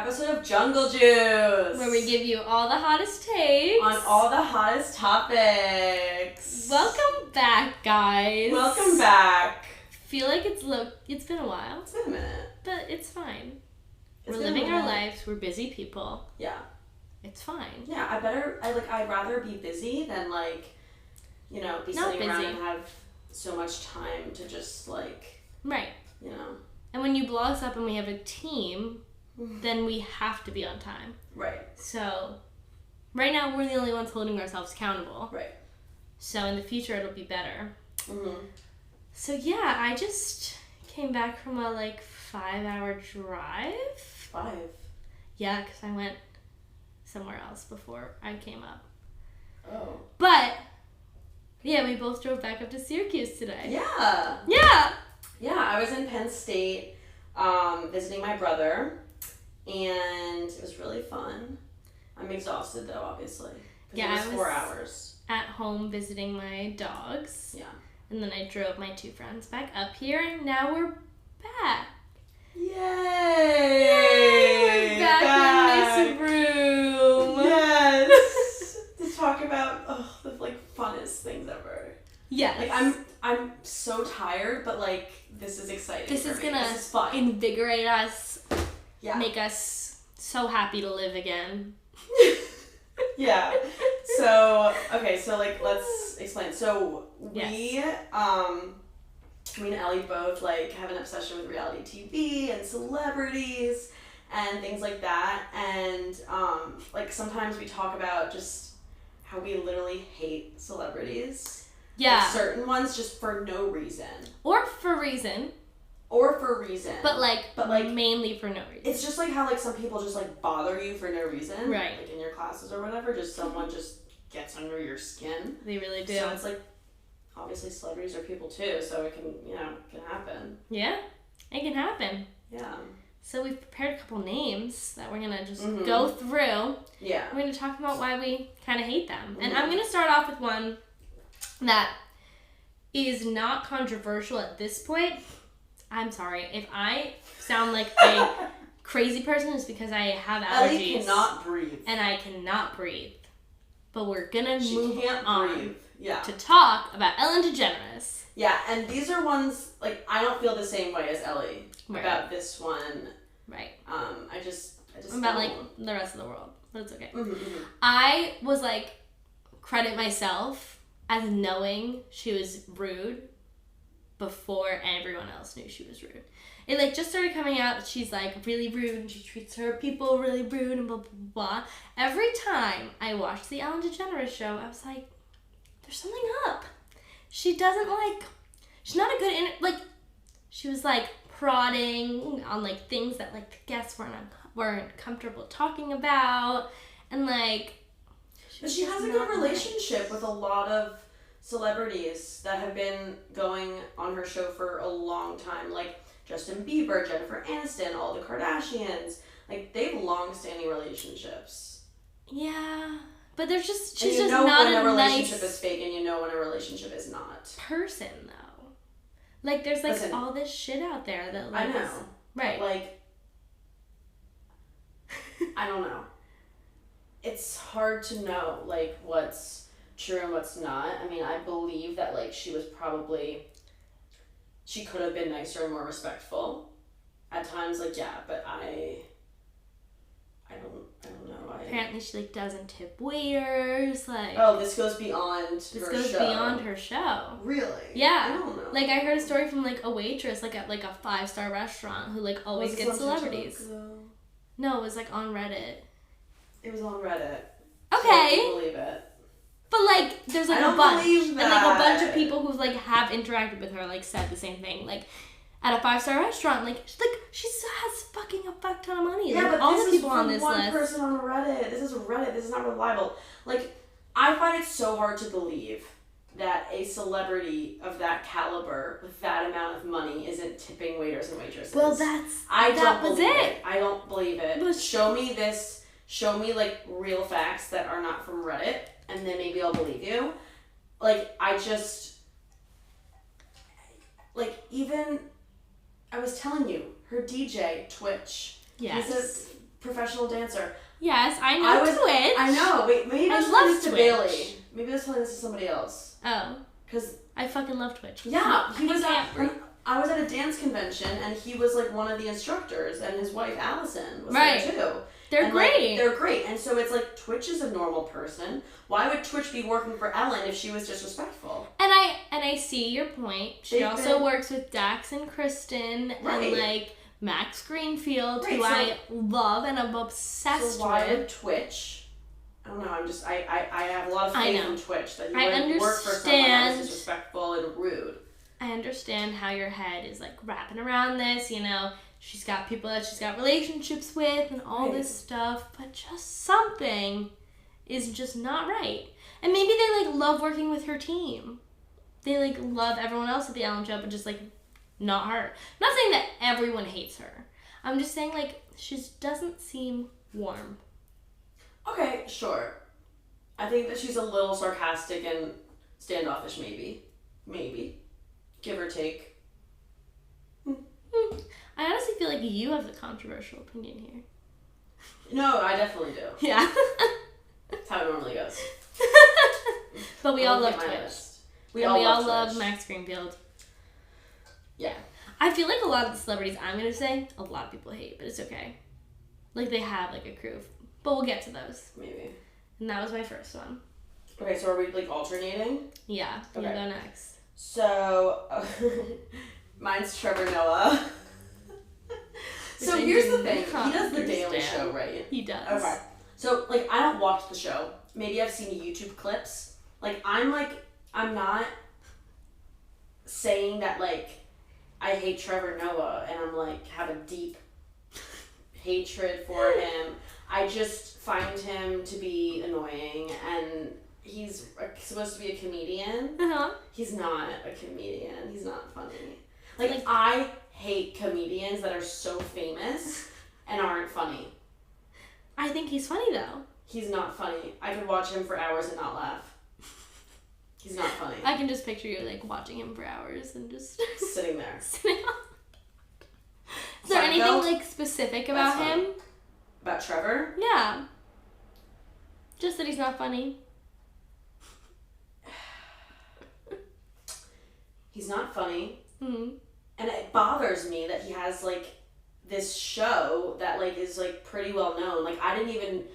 episode of Jungle Juice, where we give you all the hottest takes on all the hottest topics. Welcome back, guys. Welcome back. Feel like it's been a while. It's been a minute. But it's fine. We're living our lives. We're busy people. Yeah. It's fine. Yeah, I'd rather be busy than be sitting around and have so much time to just Right. And when you blow us up and we have a team, then we have to be on time. Right. So, right now we're the only ones holding ourselves accountable. Right. So in the future it'll be better. Mm-hmm. So yeah, I just came back from a 5-hour drive. 5? Yeah, because I went somewhere else before I came up. Oh. But, yeah, we both drove back up to Syracuse today. Yeah. Yeah. Yeah, I was in Penn State visiting my brother, and it was really fun. I'm exhausted, though, obviously. Yeah, it was 4 hours. At home visiting my dogs. Yeah. And then I drove my 2 friends back up here, and now we're back. Yay! We're back in this room. Yes! To talk about the funnest things ever. Yes. I'm so tired, but this is exciting. This is me. gonna This is fun. invigorate us. Yeah. Make us so happy to live again. Yeah. So let's explain. So we me and Ellie both have an obsession with reality TV and celebrities and things like that, and sometimes we talk about just how we literally hate celebrities. Yeah. Certain ones just for no reason. Or for reason. But mainly for no reason. It's just how some people just bother you for no reason. Right. In your classes or whatever, just someone just gets under your skin. They really do. So it's obviously celebrities are people too, so it can happen. Yeah, it can happen. Yeah. So we've prepared a couple names that we're gonna just go through. Yeah. We're gonna talk about why we kind of hate them. Mm-hmm. And I'm gonna start off with one that is not controversial at this point. I'm sorry if I sound like a crazy person. It's because I have allergies. Ellie cannot breathe. And I cannot breathe. But we're gonna She move can't on breathe. Yeah. to talk about Ellen DeGeneres. Yeah, and these are ones I don't feel the same way as Ellie Right. about this one. Right. I just About don't. the rest of the world. But it's okay. Mm-hmm, mm-hmm. I was credit myself as knowing she was rude before everyone else knew she was rude. It just started coming out that she's really rude and she treats her people really rude and blah blah blah. Every time I watched the Ellen DeGeneres show, I was like, there's something up. She doesn't she's not a good she was prodding on things that the guests weren't comfortable talking about, and But she has a good relationship with a lot of celebrities that have been going on her show for a long time, Justin Bieber, Jennifer Aniston, all the Kardashians. They have long-standing relationships. Yeah, but there's she's and just not when a relationship nice is fake, and when a relationship is not. person though. There's Listen, all this shit out there that I know, right? I don't know. It's hard to know what's true and what's not. I mean, I believe that she was she could have been nicer and more respectful at times. But I don't know. Apparently she doesn't tip waiters. This goes beyond this her goes show. beyond her show. Really? Yeah. I don't know. I heard a story from a waitress at a 5-star restaurant who always gets celebrities. TikTok, No, it was on Reddit. it was on Reddit. Okay. So I don't believe it. But there's I a don't bunch. believe And that. a bunch of people who have interacted with her said the same thing. At a 5-star restaurant, she has fucking a fuck ton of money. Yeah, but all this the is people from on this one list. person on Reddit. This is Reddit. This is not reliable. I find it so hard to believe that a celebrity of that caliber with that amount of money isn't tipping waiters and waitresses. Well, I that don't was believe it. I don't believe it. But show me real facts that are not from Reddit, and then maybe I'll believe you. even I was telling you, her DJ Twitch. Yes. He's professional dancer. Yes, I know Twitch. I know. Wait, maybe I was telling this to Bailey. Maybe I was telling this to somebody else. Oh. Because I fucking love Twitch. Yeah, he was I was at a dance convention, and he was like one of the instructors, and his wife Allison was there too. They're great. Like, they're great, and so it's like Twitch is a normal person. Why would Twitch be working for Ellen if she was disrespectful? And I see your point. She also works with Dax and Kristen and like Max Greenfield, who I love and I'm obsessed with. So why would Twitch? I don't know. I have a lot of faith in Twitch that you wouldn't work for someone that was disrespectful and rude. I understand how your head is like wrapping around this, you know. She's got people that she's got relationships with and all this stuff, but just something is just not right. And maybe they like love working with her team. They like love everyone else at the Ellen Show, but just like not her. I'm not saying that everyone hates her. I'm just saying like she just doesn't seem warm. Okay, sure. I think that she's a little sarcastic and standoffish, maybe. Maybe. Give or take. I honestly feel like you have the controversial opinion here. No, I definitely do. Yeah. That's how it normally goes. But we all love Twitch. We all love Max Greenfield. Yeah. I feel like a lot of the celebrities I'm going to say, a lot of people hate, but it's okay. Like, they have, like, a crew. But we'll get to those. Maybe. And that was my first one. Okay, so are we, like, alternating? Yeah. Okay. You go next. So, mine's Trevor Noah. So here's the thing. He does the Daily Show, right? He does. Okay. So, like, I don't watch the show. Maybe I've seen YouTube clips. Like, I'm not saying that, like, I hate Trevor Noah and I'm, like, have a deep hatred for him. I just find him to be annoying, and he's supposed to be a comedian. Uh-huh. He's not a comedian. He's not funny. Like, I hate comedians that are so famous and aren't funny. I think he's funny, though. He's not funny. I could watch him for hours and not laugh. He's not funny. I can just picture you, like, watching him for hours and just... sitting there. Is there anything, like, specific about him? About Trevor? Yeah. Just that he's not funny. He's not funny. Mm-hmm. And it bothers me that he has, like, this show that, like, is, like, pretty well known. Like, I didn't even...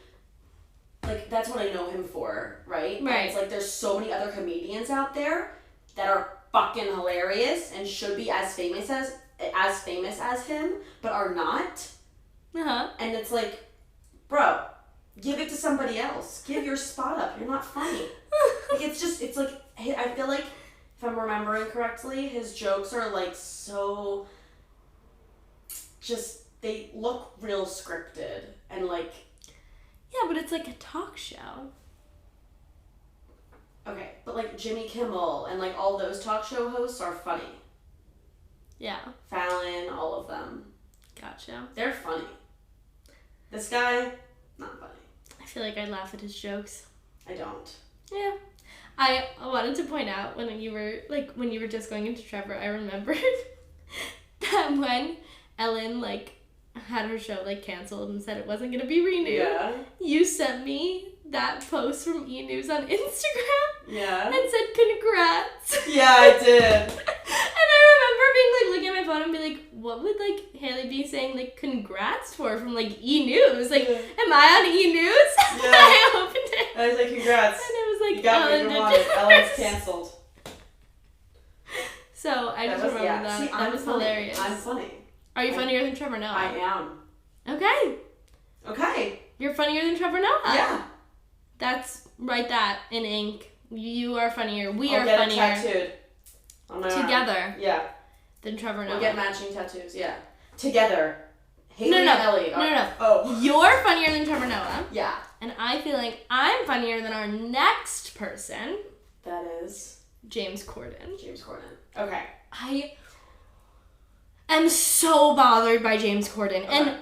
Like, that's what I know him for, right? Right. And it's like there's so many other comedians out there that are fucking hilarious and should be as famous as him, but are not. Uh-huh. And it's like, bro, give it to somebody else. Give your spot up. You're not funny. Like, it's like, I feel like, if I'm remembering correctly, his jokes are, like, so, just, they look real scripted and, like... Yeah, but it's like a talk show. Okay, but, like, Jimmy Kimmel and, like, all those talk show hosts are funny. Yeah. Fallon, all of them. Gotcha. They're funny. This guy, not funny. I feel like I laugh at his jokes. I don't. Yeah. I wanted to point out when you were just going into Trevor, I remembered that when Ellen, like, had her show, like, canceled and said it wasn't going to be renewed. Yeah. You sent me that post from E! News on Instagram. Yeah. And said, congrats. Yeah, I did. And I remember being, like, looking at my phone and be like, what would, like, Haley be saying, like, congrats for from, like, E! News? Like, am I on E! News? Yeah. I opened it. I was like, congrats. And it was like, you got what you wanted. Ellen's canceled. So, I just remember that. See, that was funny. hilarious. I'm funny. Are you funnier than Trevor Noah? I am. Okay. Okay. You're funnier than Trevor Noah. Yeah. Write that in ink. You are funnier. I'll are get funnier. It tattooed on my together. arm. Yeah. Than Trevor Noah. We'll get matching tattoos. Yeah. Together. Haley no. and Ellie. No. Oh. You're funnier than Trevor Noah. Yeah. And I feel like I'm funnier than our next person. That is James Corden. James Corden. Okay. I am so bothered by James Corden. Okay. And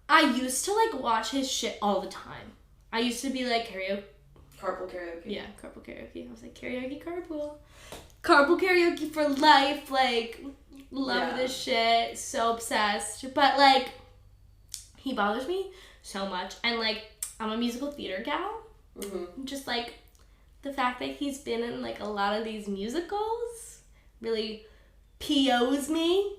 I used to, like, watch his shit all the time. I used to be like, Carpool karaoke. Yeah, carpool karaoke. I was like, karaoke carpool. Carpool karaoke for life. Like, love this shit. So obsessed. But, like, he bothers me so much. And, like, I'm a musical theater gal. Mm-hmm. Just, like, the fact that he's been in, like, a lot of these musicals really POs me.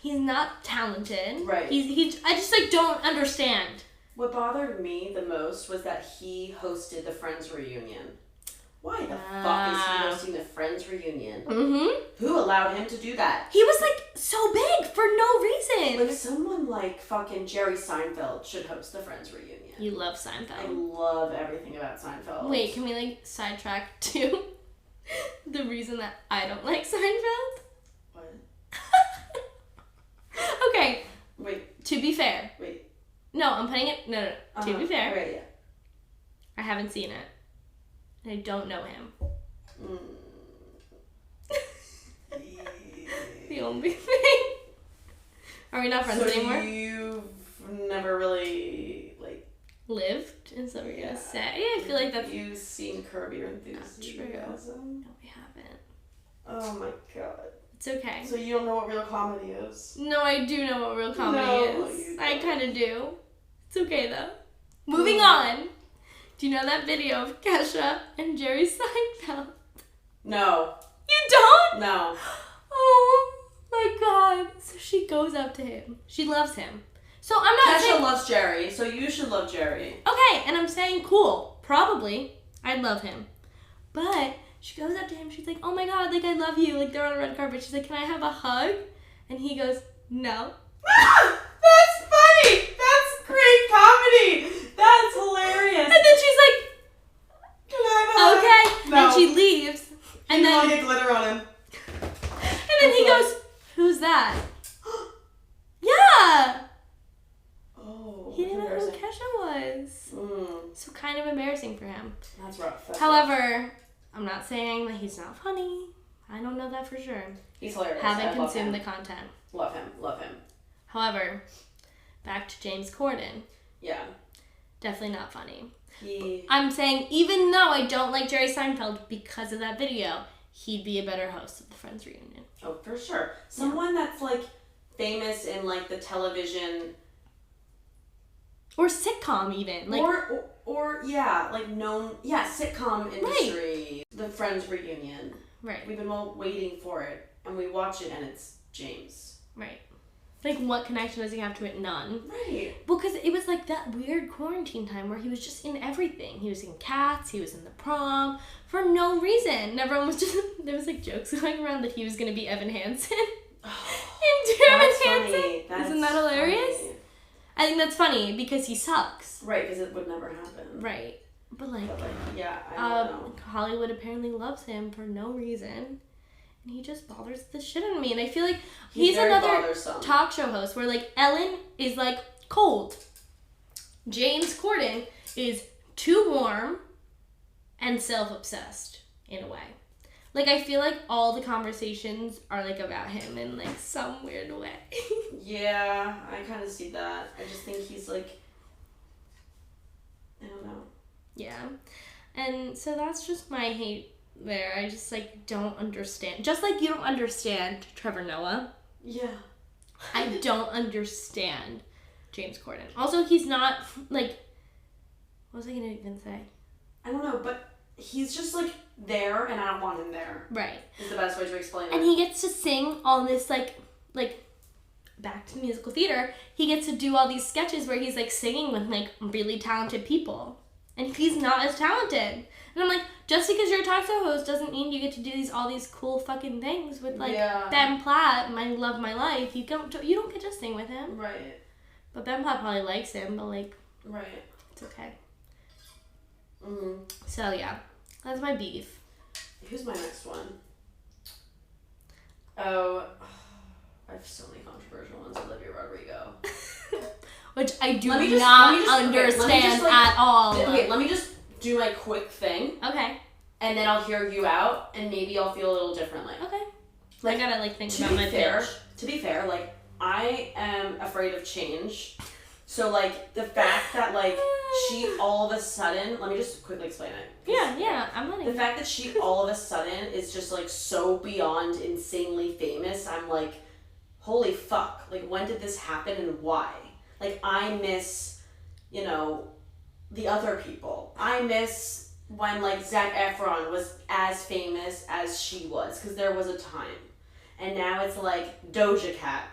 He's not talented. Right. I just, like, don't understand. What bothered me the most was that he hosted the Friends reunion. Why the fuck is he hosting the Friends reunion? Mm-hmm. Who allowed him to do that? He was, like, so big for no reason. Like, someone like fucking Jerry Seinfeld should host the Friends reunion. You love Seinfeld. I love everything about Seinfeld. Wait, can we, like, sidetrack to the reason that I don't like Seinfeld? What? Okay. Wait. To be fair. Wait. No, I'm putting it... No. To be fair. Right, yeah. I haven't seen it. I don't know him. The only thing. Are we not friends anymore? So you've never really, like... lived? Is that what you're gonna say? Yeah, I feel like that's... You've seen Curb Your Enthusiasm? No, we haven't. Oh my god. It's okay. So you don't know what real comedy is? No, I do know what real comedy is. I kind of do. It's okay, though. Moving on. Do you know that video of Kesha and Jerry Seinfeld? No. You don't? No. Oh my god. So she goes up to him. She loves him. So I'm not Kesha loves Jerry, so you should love Jerry. Okay, and I'm saying cool. Probably. I'd love him. But she goes up to him. She's like, oh my god, like, I love you. Like, they're on a red carpet. She's like, can I have a hug? And he goes, no. Ah! That's funny! That's great comedy! That's hilarious! And then she's like, can I have a hug? okay. No. And she leaves. And then want to get glitter on him. And then he goes, who's that? Yeah! Oh, He didn't know who Kesha was. Mm. So kind of embarrassing for him. That's rough. However, I'm not saying that he's not funny. I don't know that for sure. He's hilarious. Haven't consumed the content. Love him. Love him. However, back to James Corden. Yeah. Definitely not funny. He... I'm saying, even though I don't like Jerry Seinfeld because of that video, he'd be a better host of the Friends reunion. Oh, for sure. Someone that's, like, famous in, like, the television... Or sitcom, even. Like, or yeah, like, known... Yeah, sitcom industry. Right. The Friends reunion. Right. We've been waiting for it, and we watch it, and it's James. Right. Like, what connection does he have to it? None. Right. Well, because it was, like, that weird quarantine time where he was just in everything. He was in Cats, he was in the prom, for no reason. And everyone was just... There was, like, jokes going around that he was going to be Evan Hansen. That's funny. Isn't that hilarious? Funny. I think that's funny because he sucks. Right, because it would never happen. Right. But, like yeah, I don't know. Hollywood apparently loves him for no reason. And he just bothers the shit out of me. And I feel like he's another bothersome. Talk show host where, like, Ellen is, like, cold. James Corden is too warm and self-obsessed in a way. Like, I feel like all the conversations are, like, about him in, like, some weird way. Yeah, I kind of see that. I just think he's, like, I don't know. Yeah. And so that's just my hate there. I just, like, don't understand. Just like you don't understand Trevor Noah. Yeah. I don't understand James Corden. Also, he's not, like, what was I going to even say? I don't know, but he's just, like, there, and I don't want him there. Right. Is the best way to explain it. And he gets to sing all this, like, back to musical theater, he gets to do all these sketches where he's, like, singing with, like, really talented people. And he's not as talented. And I'm like, just because you're a talk show host doesn't mean you get to do all these cool fucking things with, like, Ben Platt, My Love My Life. You don't get to sing with him. Right. But Ben Platt probably likes him, but, like... Right. It's okay. Mm-hmm. So, yeah. That's my beef. Who's my next one? Oh... I have so many controversial ones. Olivia Rodrigo. Which I do not understand at all. Okay, let me just do my quick thing. Okay. And then I'll hear you out, and maybe I'll feel a little differently. Okay. Like, I gotta, like, think about my pitch. To be fair, like, I am afraid of change. So, like, the fact that, like, she all of a sudden... Let me just quickly explain it. Yeah, I'm letting The fact that she all of a sudden is just, like, so beyond insanely famous, I'm like... Holy fuck, like, when did this happen and why? Like, I miss, you know, the other people. I miss when, like, Zac Efron was as famous as she was, because there was a time. And now it's, like, Doja Cat,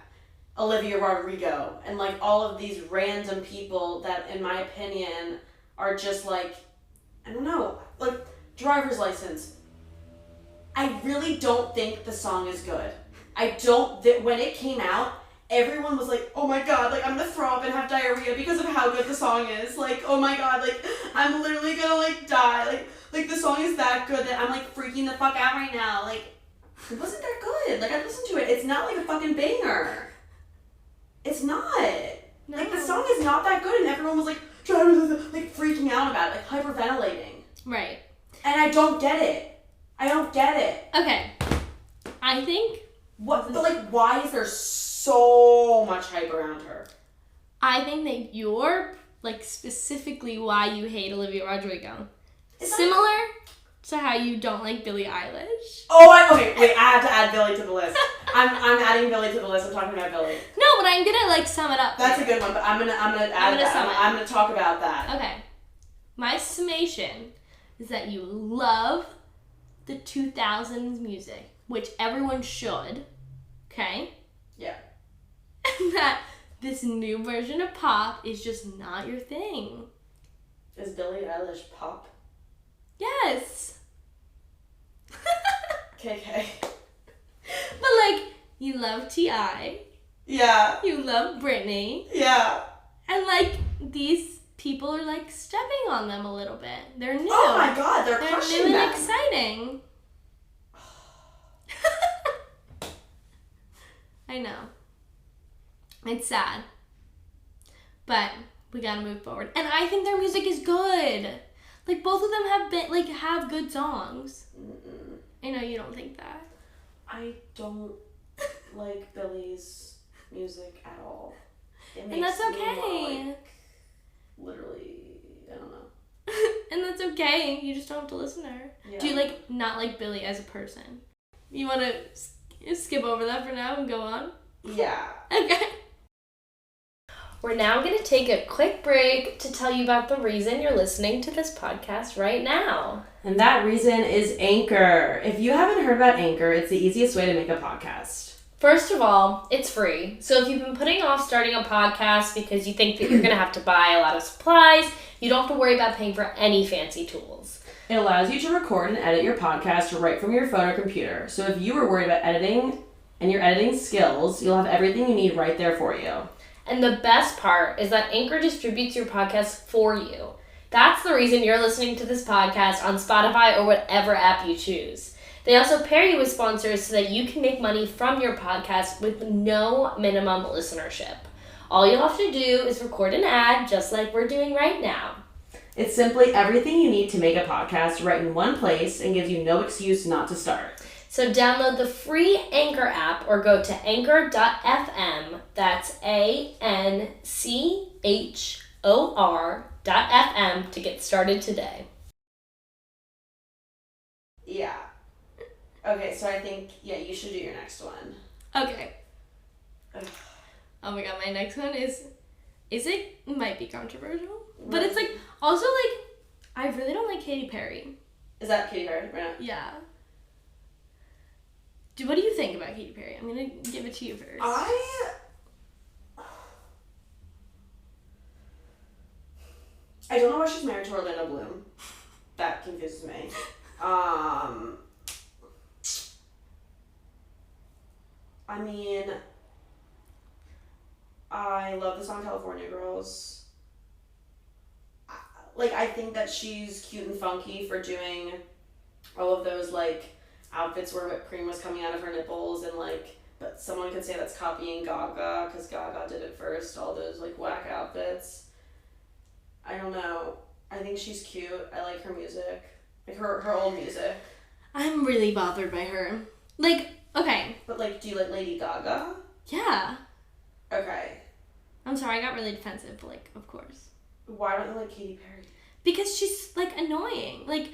Olivia Rodrigo, and, like, all of these random people that, in my opinion, are just, like, I don't know, like, Driver's License. I really don't think the song is good. When it came out, everyone was like, oh my god, like, I'm gonna throw up and have diarrhea because of how good the song is. Like, oh my god, like, I'm literally gonna, like, die. Like, the song is that good that I'm, like, freaking the fuck out right now. Like, it wasn't that good. Like, I listened to it. It's not, like, a fucking banger. It's not. No. Like, the song is not that good, and everyone was, like, freaking out about it, like, hyperventilating. Right. And I don't get it. Okay. I think... But, like, why is there so much hype around her? I think that you're, like, specifically why you hate Olivia Rodrigo. Similar to how you don't like Billie Eilish. Oh, okay, wait, I have to add Billie to the list. I'm adding Billie to the list. I'm talking about Billie. No, but I'm gonna, like, sum it up. That's a good one, but I'm gonna add that. I'm gonna talk about that. Okay. My summation is that you love the 2000s music, which everyone should, okay? Yeah. And that this new version of pop is just not your thing. Is Billie Eilish pop? Yes. KK. But, like, you love T.I. Yeah. You love Britney. Yeah. And, like, these people are, like, stepping on them a little bit. They're new. Oh my god, they're crushing new them. and exciting. I know. It's sad. But we gotta move forward. And I think their music is good. Like, both of them have good songs. Mm-mm. I know you don't think that. I don't like Billie's music at all. It makes And that's okay. me like, literally, I don't know. And that's okay. You just don't have to listen to her. Yeah. Do you, like, not like Billie as a person? You want to skip over that for now and go on? Yeah. Okay. We're now going to take a quick break to tell you about the reason you're listening to this podcast right now. And that reason is Anchor. If you haven't heard about Anchor, it's the easiest way to make a podcast. First of all, it's free. So if you've been putting off starting a podcast because you think that you're going to have to buy a lot of supplies, you don't have to worry about paying for any fancy tools. It allows you to record and edit your podcast right from your phone or computer. So if you were worried about editing and your editing skills, you'll have everything you need right there for you. And the best part is that Anchor distributes your podcast for you. That's the reason you're listening to this podcast on Spotify or whatever app you choose. They also pair you with sponsors so that you can make money from your podcast with no minimum listenership. All you'll have to do is record an ad just like we're doing right now. It's simply everything you need to make a podcast right in one place and gives you no excuse not to start. So download the free Anchor app or go to anchor.fm. That's ANCHOR.fm to get started today. Yeah. Okay, so I think, you should do your next one. Okay. Oh my god, my next one might be controversial, but it's, like, also, like, I really don't like Katy Perry. Is that Katy Perry right now? Yeah. What do you think about Katy Perry? I'm gonna give it to you first. I don't know why she's married to Orlando Bloom. That confuses me. I mean, I love the song California Girls. I think that she's cute and funky for doing all of those, like, outfits where whipped cream was coming out of her nipples, and, like, but someone could say that's copying Gaga, because Gaga did it first, all those, like, whack outfits. I don't know. I think she's cute. I like her music. Like, her old music. I'm really bothered by her. Like, okay. But, like, do you like Lady Gaga? Yeah. Okay. I'm sorry, I got really defensive, but, like, of course. Why don't you like Katy Perry? Because she's, like, annoying. Like,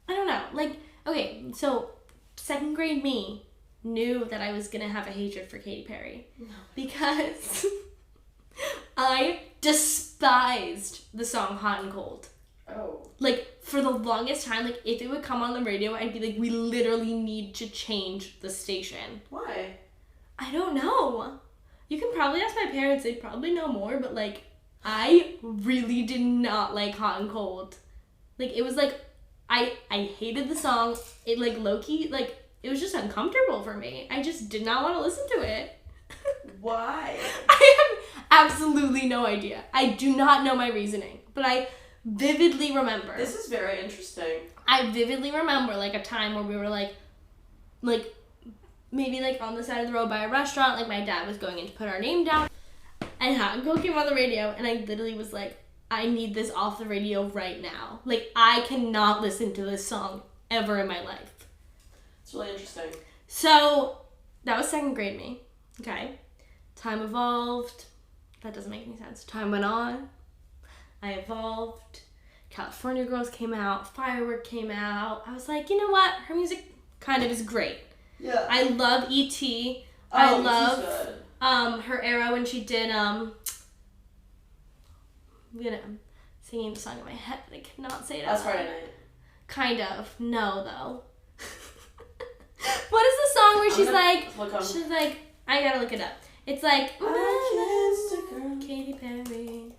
I don't know. Like, okay, so second grade me knew that I was gonna have a hatred for Katy Perry. No. Because I despised the song Hot and Cold. Oh. Like, for the longest time, like, if it would come on the radio, I'd be like, we literally need to change the station. Why? I don't know. You can probably ask my parents. They probably know more, but, like, I really did not like Hot and Cold. Like, it was, like, I hated the song. It, like, low-key, like, it was just uncomfortable for me. I just did not want to listen to it. Why? I have absolutely no idea. I do not know my reasoning, but I vividly remember. This is very interesting. I vividly remember, like, a time where we were, like, maybe, like, on the side of the road by a restaurant, like, my dad was going in to put our name down, and Hot and Cold came on the radio, and I literally was like, I need this off the radio right now. Like, I cannot listen to this song ever in my life. It's really interesting. So, that was second grade me. Okay. Time evolved. That doesn't make any sense. Time went on. I evolved. California Girls came out. Firework came out. I was like, you know what? Her music kind of is great. Yeah. I love E.T. Oh, I E.T.'s love her era when she did I'm singing the song in my head, but I cannot say it out Last loud. Friday night. Kind of. No, though. What is the song where she's like, I gotta look it up. It's like, I kissed a girl. Katy Perry.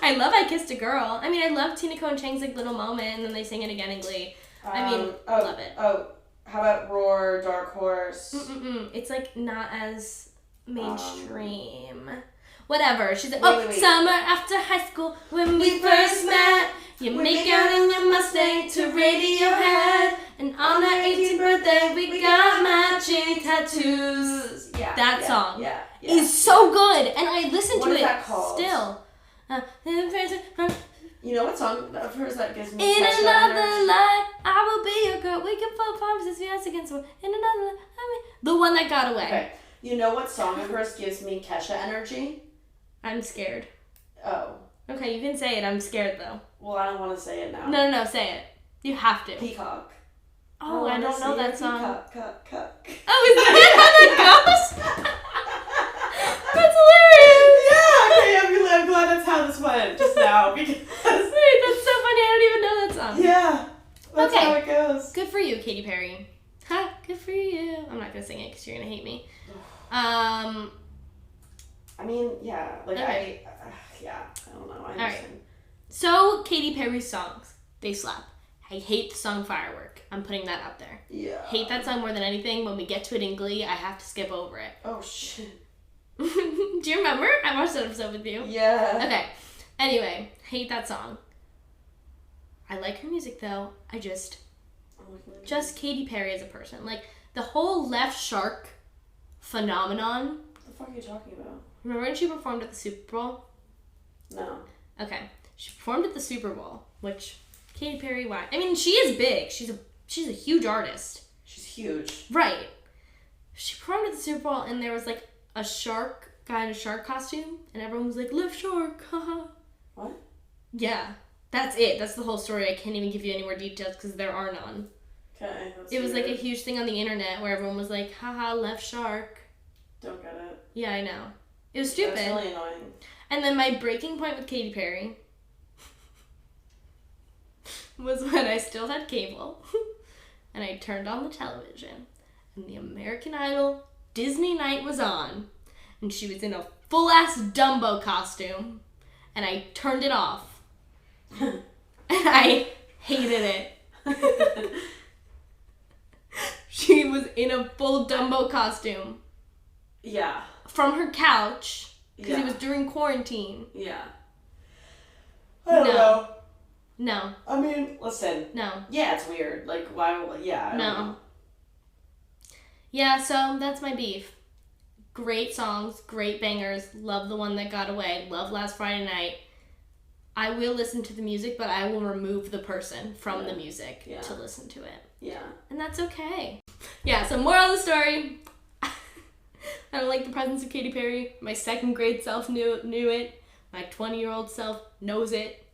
I love I Kissed a Girl. I mean, I love Tina Cohen Chang's like little moment, and then they sing it again in Glee. Love it. Oh, how about Roar, Dark Horse? It's like not as mainstream. Whatever. She's like, wait. Summer after high school when we first met. You make out in your Mustang to Radiohead. And on our 18th birthday, we got matching tattoos. Yeah. That song Yeah. is so good. And I listen What to is it that called? still. You know what song of hers that gives me In Kesha another energy? life, I will be your girl. We can fall promises, we ask against one. In another life, the one that got away. Okay. You know what song of hers gives me Kesha energy? I'm scared. Oh. Okay, you can say it. I'm scared though. Well, I don't want to say it now. No, say it. You have to. Peacock. Oh, I don't know that song. Peacock, cuck. Oh, is that how that goes? That's hilarious. Yeah, okay, I'm glad that's how this went just now because Wait, that's so funny. I don't even know that song. yeah, that's Okay. how it goes. Good for you, Katy Perry. Ha, good for you. I'm not gonna sing it because you're gonna hate me. I mean, yeah, like Okay. I don't know. I right. understand. So Katy Perry's songs, they slap. I hate the song Firework. I'm putting that out there. Yeah. Hate that song more than anything. When we get to it in Glee, I have to skip over it. Oh shit. Do you remember? I watched that episode with you. Yeah. Okay. Anyway, hate that song. I like her music though. I just Katy Perry as a person. Like the whole Left Shark phenomenon. What the fuck are you talking about? Remember when she performed at the Super Bowl? No. Okay. She performed at the Super Bowl, which Katy Perry, why? I mean, she is big. She's a huge artist. She's huge. Right. She performed at the Super Bowl, and there was like a shark guy in a shark costume, and everyone was like, "Left shark, haha." What? Yeah, that's it. That's the whole story. I can't even give you any more details because there are none. Okay. That's It was like a weird. huge thing on the internet where everyone was like, "Haha, left shark." Don't get it. Yeah, I know. It was stupid. That's really annoying. And then my breaking point with Katy Perry was when I still had cable and I turned on the television and the American Idol Disney night was on and she was in a full-ass Dumbo costume and I turned it off and I hated it. She was in a full Dumbo costume Yeah. from her couch because Yeah. it was during quarantine. Yeah. I don't No. know. No, I mean, listen. no. Yeah, it's weird. Like, why? Yeah. I don't No. know. Yeah, so that's my beef. Great songs, great bangers. Love the one that got away. Love Last Friday Night. I will listen to the music, but I will remove the person from the music to listen to it. Yeah. And that's okay. Yeah, so moral of the story. I don't like the presence of Katy Perry. My second grade self knew it. My 20-year-old self knows it.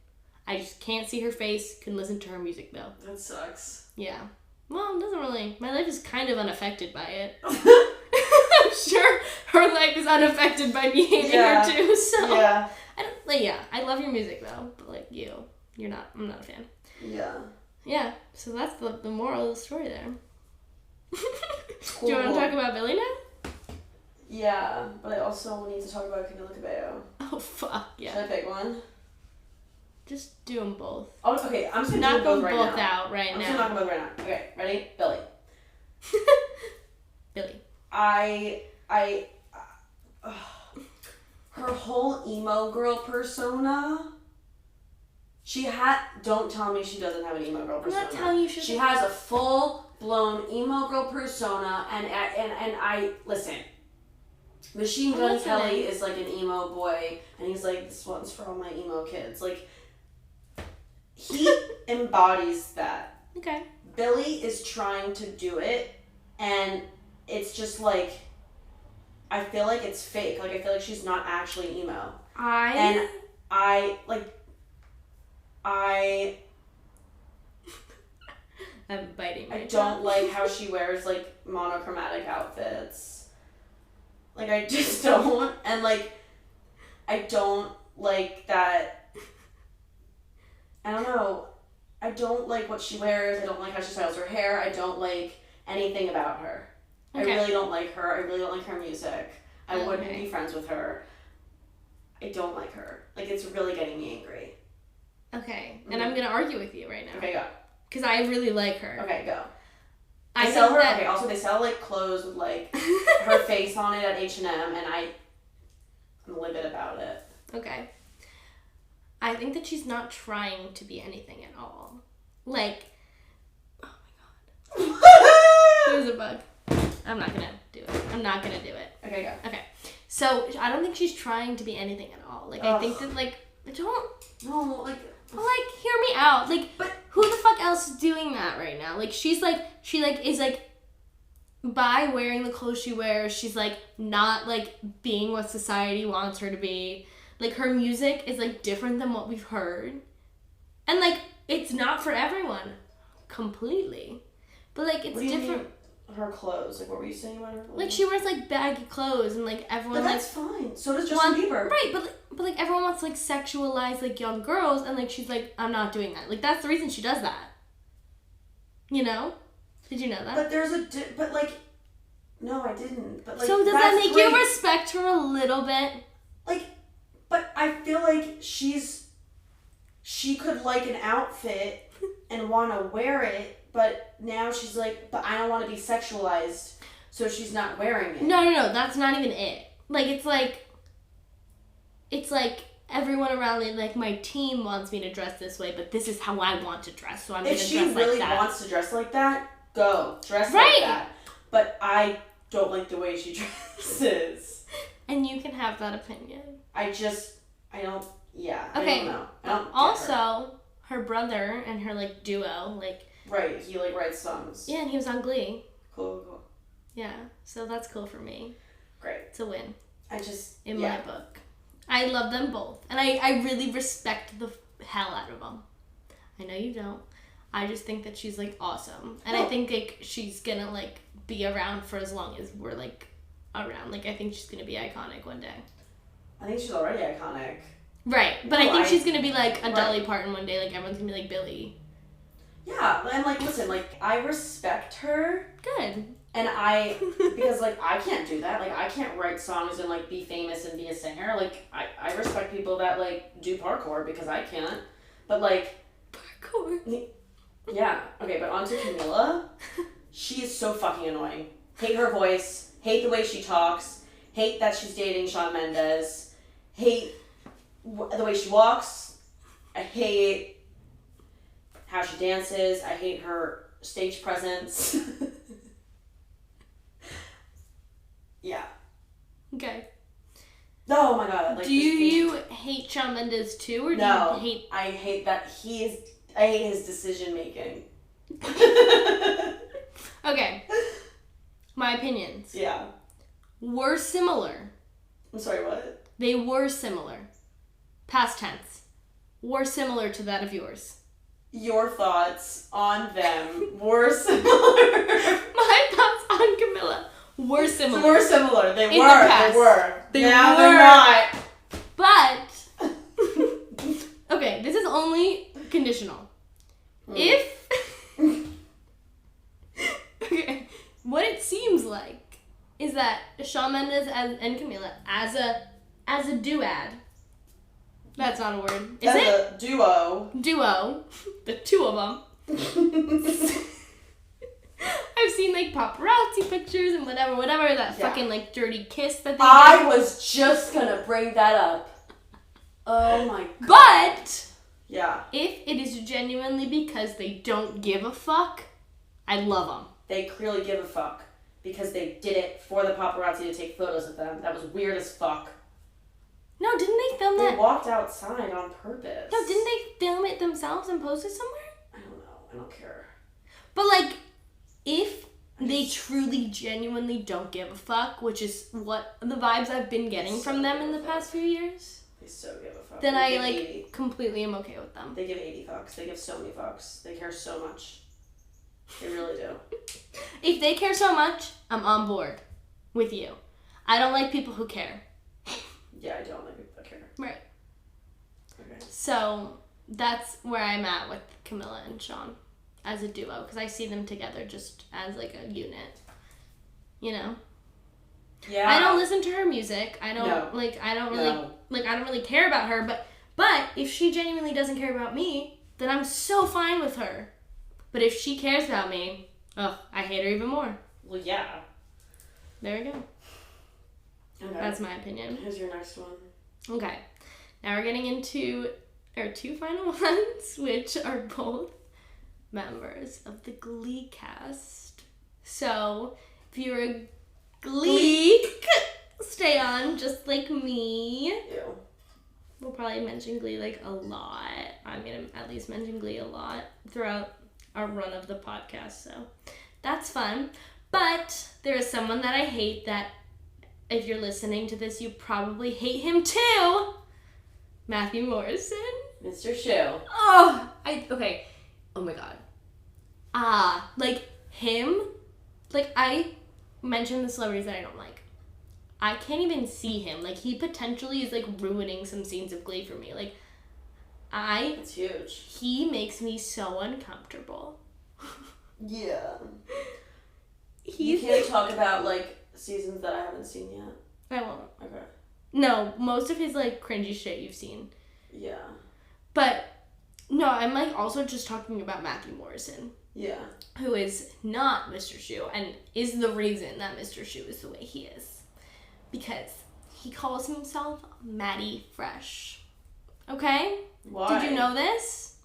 I just can't see her face. Can listen to her music though. That sucks. Yeah. Well, it doesn't really. My life is kind of unaffected by it. I'm sure her life is unaffected by me hating her too. So yeah. I love your music though, but like you're not. I'm not a fan. Yeah. Yeah. So that's the moral of the story there. Cool. Do you want to talk about Billy now? Yeah, but I also need to talk about Camila Cabello. Oh fuck yeah. Should I pick one? Just do them both. Oh, okay, I'm just gonna knock do them them both both now. out right I'm now. just gonna knock them both right now. Okay, ready? Billy. Billy. Her whole emo girl persona. Don't tell me she doesn't have an emo girl persona. I'm not telling you she has a full-blown emo girl persona, and I listen. Machine Gun Kelly is like an emo boy, and he's like, this one's for all my emo kids. Like, he embodies that. Okay. Billy is trying to do it, and it's just like, I feel like it's fake. Like, I feel like she's not actually emo. I'm biting. I don't like how she wears, like, monochromatic outfits. Like, I just don't. And, like, I don't like that. I don't know. I don't like what she wears. I don't like how she styles her hair. I don't like anything about her. Okay. I really don't like her. I really don't like her music. I wouldn't be friends with her. I don't like her. Like, it's really getting me angry. Okay. And I'm going to argue with you right now. Okay, go. Because I really like her. Okay, go. I sell her. Okay, also they sell like clothes with like her face on it at H&M, and I'm livid about it. Okay. I think that she's not trying to be anything at all. Like, oh my god. There's a bug. I'm not gonna do it. Okay, go. Okay. So I don't think she's trying to be anything at all. Like, I think that like No, like. Well, like, hear me out. Like, but who the fuck else is doing that right now? Like, she is by wearing the clothes she wears, she's like not like being what society wants her to be. Like, her music is like different than what we've heard, and like it's not for everyone, completely. But like it's different. Mean? Her clothes, like what were you saying about her clothes? Like she wears like baggy clothes, and like everyone. But that's fine. So does Justin Bieber. Right, but like everyone wants to like sexualize like young girls, and like she's like, I'm not doing that. Like that's the reason she does that. You know? Did you know that? But there's but like, no, I didn't. But like, so does that make you respect her a little bit? Like, but I feel like she could like an outfit and want to wear it. But now she's like, but I don't want to be sexualized, so she's not wearing it. No, that's not even it. Like, it's like everyone around me, like, my team wants me to dress this way, but this is how I want to dress, so I'm going to dress like that. If she really wants to dress like that, go. Dress like that. But I don't like the way she dresses. And you can have that opinion. I don't, yeah. Okay. I don't know. I don't also, her brother and her, like, duo, like... Right, he like writes songs. Yeah, and he was on Glee. Cool. Yeah, so that's cool for me. Great. It's a win. In my book. I love them both. And I really respect the hell out of them. I know you don't. I just think that she's like awesome. And I think like she's gonna like be around for as long as we're like around. Like I think she's gonna be iconic one day. I think she's already iconic. Right. But I think she's gonna be like a Dolly Parton one day. Like everyone's gonna be like Billy. Yeah, and like, listen, like, I respect her. Good. And because, like, I can't do that. Like, I can't write songs and, like, be famous and be a singer. Like, I respect people that, like, do parkour because I can't. But, like... Parkour? Yeah. Okay, but on to Camila. She is so fucking annoying. Hate her voice. Hate the way she talks. Hate that she's dating Shawn Mendes. Hate the way she walks. I hate... how she dances. I hate her stage presence. Yeah. Okay. Oh my god. Like, do you hate Shawn Mendes too, or do you hate... I hate that I hate his decision making. Okay. My opinions. Yeah. Were similar. I'm sorry, what? They were similar. Past tense. Were similar to that of yours. Your thoughts on them were similar. My thoughts on Camila were similar. They were similar. They In were. the past. They were. They now were. they're not. But, okay, this is only conditional. If, okay, what it seems like is that Shawn Mendes and Camila as a duad, that's not a word, is As it? a duo. Duo, the two of them. I've seen like paparazzi pictures and whatever, that fucking like dirty kiss that they I did. was just gonna bring that up. Oh my god. But Yeah. if it is genuinely because they don't give a fuck, I love them. They clearly give a fuck because they did it for the paparazzi to take photos of them. That was weird as fuck. No, didn't they film They that? walked outside on purpose. No, didn't they film it themselves and post it somewhere? I don't know. I don't care. But like, if they truly, genuinely don't give a fuck, which is what the vibes I've been getting from them in the past few years, They so give a fuck. then They I give like 80. completely am okay with them. They give 80 fucks. They give so many fucks. They care so much. They really do. If they care so much, I'm on board with you. I don't like people who care. Yeah, I don't like people that care. Right. Okay. So that's where I'm at with Camila and Shawn as a duo, because I see them together just as like a unit. You know? Yeah. I don't listen to her music. I don't No. I don't really care about her, but if she genuinely doesn't care about me, then I'm so fine with her. But if she cares about me, I hate her even more. Well, yeah. There we go. Okay. That's my opinion. Who's your next one? Okay. Now we're getting into our two final ones, which are both members of the Glee cast. So, if you're a Gleek, stay on just like me. Ew. We'll probably mention Glee like a lot. I'm gonna at least mention Glee a lot throughout our run of the podcast, so that's fun. But there is someone that I hate that if you're listening to this, you probably hate him too. Matthew Morrison. Mr. Shoe. Oh my god. Like him, like I mentioned the celebrities that I don't like. I can't even see him. Like he potentially is like ruining some scenes of Glee for me. Like It's huge. he makes me so uncomfortable. Yeah. He's You can't talk about, like, seasons that I haven't seen yet. I won't. Okay. No, most of his like cringy shit you've seen. Yeah. But no, I'm like also just talking about Matthew Morrison, Yeah. who is not Mr. Shoe and is the reason that Mr. Shoe is the way he is. Because he calls himself Matty Fresh. Okay? Why? Did you know this?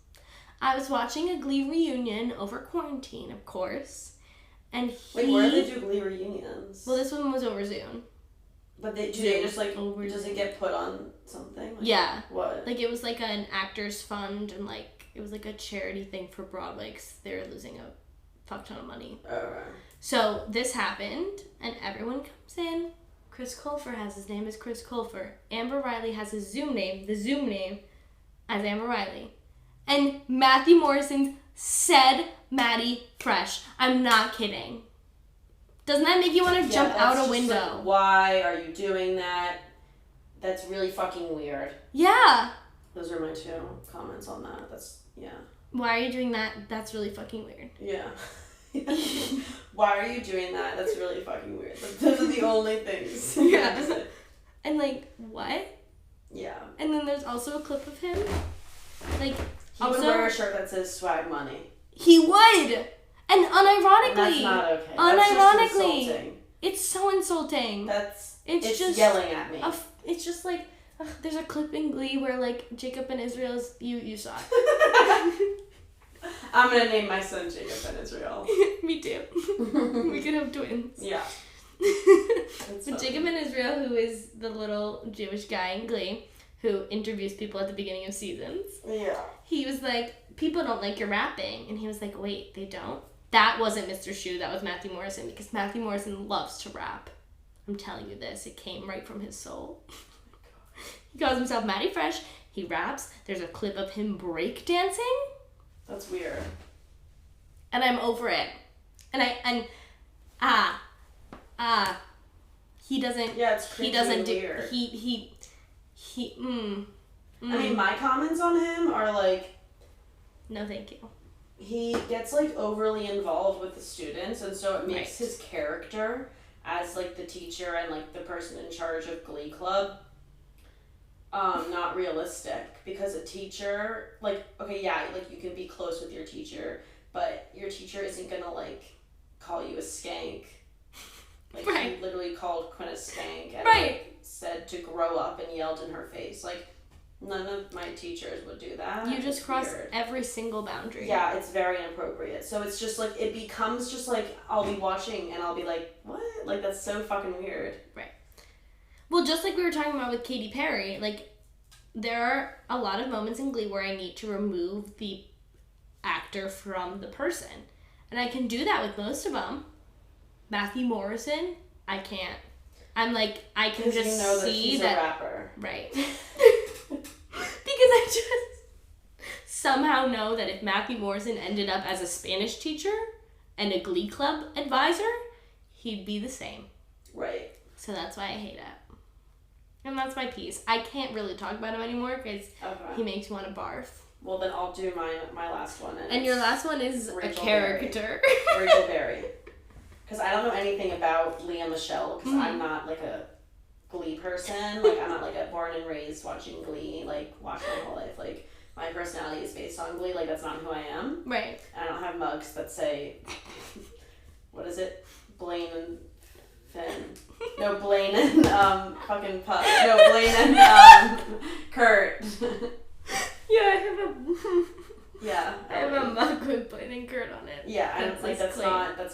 I was watching a Glee reunion over quarantine, of course. And Wait, where do they do Glee reunions? Well, this one was over Zoom. But they just, like, Over does it get put on something? Like, Yeah. What? Like, it was like an actors fund and, like, it was like a charity thing for Broadway because they were losing a fuck ton of money. Okay. So, this happened, and everyone comes in. Chris Colfer has his name as Chris Colfer. Amber Riley has his Zoom name, the Zoom name, as Amber Riley. And Matthew Morrison said Matty Fresh. I'm not kidding. Doesn't that make you want to jump out a window? Like, why are you doing that? That's really fucking weird. Yeah. Those are my two comments on that. Yeah. Why are you doing that? That's really fucking weird. Yeah. Why are you doing that? That's really fucking weird. Those are the only things. Yeah. And like, what? Yeah. And then there's also a clip of him. Like, He would wear a shirt that says swag money. He would! And unironically. And that's not okay. Unironically. That's just insulting. It's so insulting. It's just yelling at me. It's just like, there's a clip in Glee where like Jacob and Israel's, you saw it. I'm gonna name my son Jacob and Israel. Me too. We could have twins. Yeah. So Jacob and Israel, who is the little Jewish guy in Glee, who interviews people at the beginning of seasons. Yeah. He was like, people don't like your rapping. And he was like, wait, they don't? That wasn't Mr. Shoe, that was Matthew Morrison, because Matthew Morrison loves to rap. I'm telling you this, it came right from his soul. He calls himself Matty Fresh, he raps, there's a clip of him breakdancing. That's weird. And I'm over it. he doesn't. Yeah, it's cringy he doesn't and do. weird. I mean, my comments on him are like, no, thank you. He gets like overly involved with the students, and so it makes Right. his character as like the teacher and like the person in charge of Glee Club not realistic, because a teacher, like, okay, yeah, like you can be close with your teacher, but your teacher isn't gonna like call you a skank. Like, right. he literally called Quinn a skank and right. like, said to grow up and yelled in her face. Like, none of my teachers would do that. You just cross weird. every single boundary. Yeah, it's very inappropriate. So it's just like, it becomes just like, I'll be watching and I'll be like, what? Like, that's so fucking weird. Right. Well, just like we were talking about with Katy Perry, like, there are a lot of moments in Glee where I need to remove the actor from the person. And I can do that with most of them. Matthew Morrison, I can't. I'm like, I can just you know that see he's that. a rapper. Right. Because I just somehow know that if Matthew Morrison ended up as a Spanish teacher and a Glee Club advisor, he'd be the same. Right. So that's why I hate it. And that's my piece. I can't really talk about him anymore because he makes me want to barf. Well, then I'll do my last one. And your last one is Rachel a character. Rachel Berry. Because I don't know anything about Lea Michele, because I'm not like a Glee person. Like, I'm not like a born and raised watching Glee, like, watch my whole life. Like, my personality is based on Glee. Like, that's not who I am. Right. And I don't have mugs that say, what is it? Blaine and Finn. No, Blaine and fucking Puck. No, Blaine and Kurt. Yeah, I have a Yeah. I have a mug with Blaine and Kurt on it. Yeah, I don't, like, that's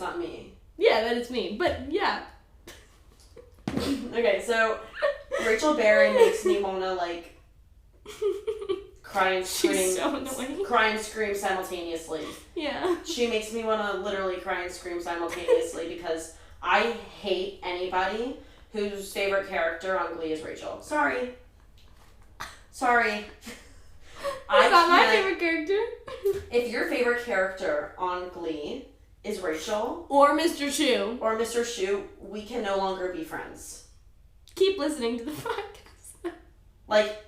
not me. Yeah, that is me. But yeah. Okay, so Rachel Berry makes me wanna like cry and scream. She's so annoying. Cry and scream simultaneously. Yeah. She makes me wanna literally cry and scream simultaneously because I hate anybody whose favorite character on Glee is Rachel. Sorry. That's not my favorite character. If your favorite character on Glee is Rachel Or Mr. Shu. or Mr. Shu, we can no longer be friends. Keep listening to the podcast. Like,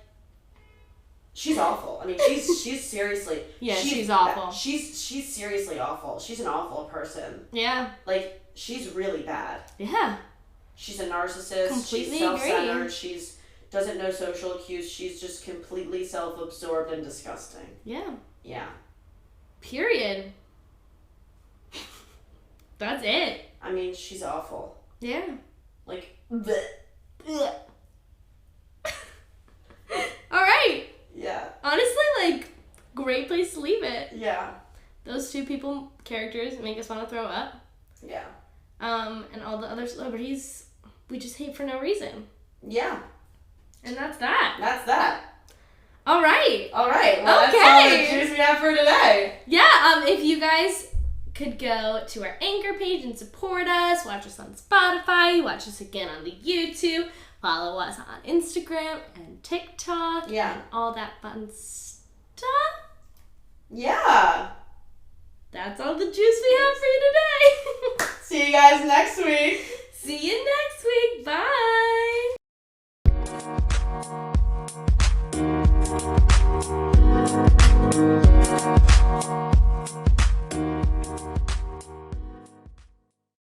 she's awful. I mean, she's seriously. Yeah, she's awful. She's seriously awful. She's an awful person. Yeah. Like, she's really bad. Yeah. She's a narcissist. Completely she's self-centered. agree. She's doesn't know social cues. She's just completely self-absorbed and disgusting. Yeah. Yeah. Period. That's it. I mean, she's awful. Yeah. Like, bleh. Alright. Yeah. Honestly, like, great place to leave it. Yeah. Those two characters make us want to throw up. Yeah. And all the other celebrities we just hate for no reason. Yeah. And that's that. That's that. Alright. Alright. Well, Okay. that's all the juice we have for today. Yeah, if you guys could go to our Anchor page and support us, watch us on Spotify, watch us again on the YouTube, follow us on Instagram and TikTok, Yeah. and all that fun stuff. Yeah. That's all the juice we have for you today. See you guys next week. See you next week. Bye. Thank you.